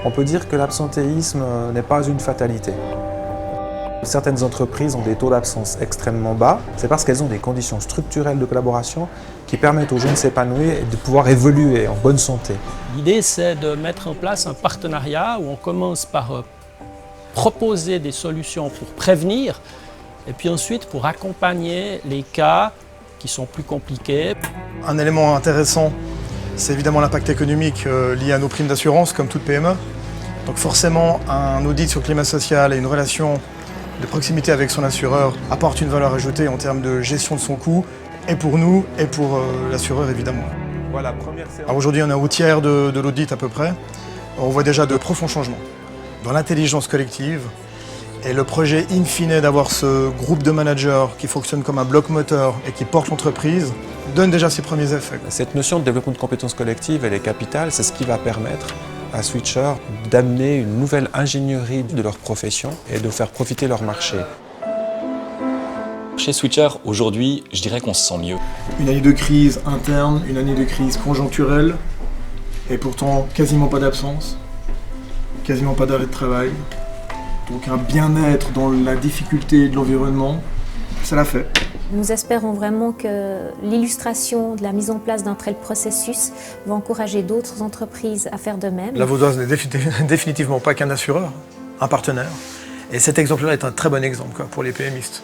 On peut dire que l'absentéisme n'est pas une fatalité. Certaines entreprises ont des taux d'absence extrêmement bas. C'est parce qu'elles ont des conditions structurelles de collaboration qui permettent aux jeunes de s'épanouir et de pouvoir évoluer en bonne santé. L'idée, c'est de mettre en place un partenariat où on commence par proposer des solutions pour prévenir et puis ensuite pour accompagner les cas qui sont plus compliqués. Un élément intéressant, c'est évidemment l'impact économique lié à nos primes d'assurance, comme toute PME. Donc forcément, un audit sur le climat social et une relation de proximité avec son assureur apporte une valeur ajoutée en termes de gestion de son coût, et pour nous, et pour l'assureur évidemment. Voilà, Aujourd'hui, on est au tiers de l'audit à peu près. On voit déjà de profonds changements dans l'intelligence collective. Et le projet in fine d'avoir ce groupe de managers qui fonctionne comme un bloc moteur et qui porte l'entreprise donne déjà ses premiers effets. Cette notion de développement de compétences collectives, elle est capitale. C'est ce qui va permettre à Switcher d'amener une nouvelle ingénierie de leur profession et de faire profiter leur marché. Chez Switcher, aujourd'hui, je dirais qu'on se sent mieux. Une année de crise interne, une année de crise conjoncturelle, et pourtant quasiment pas d'absence, quasiment pas d'arrêt de travail. Donc un bien-être dans la difficulté de l'environnement, ça l'a fait. Nous espérons vraiment que l'illustration de la mise en place d'un tel processus va encourager d'autres entreprises à faire de même. La Vaudoise n'est définitivement pas qu'un assureur, un partenaire. Et cet exemple-là est un très bon exemple pour les PMistes.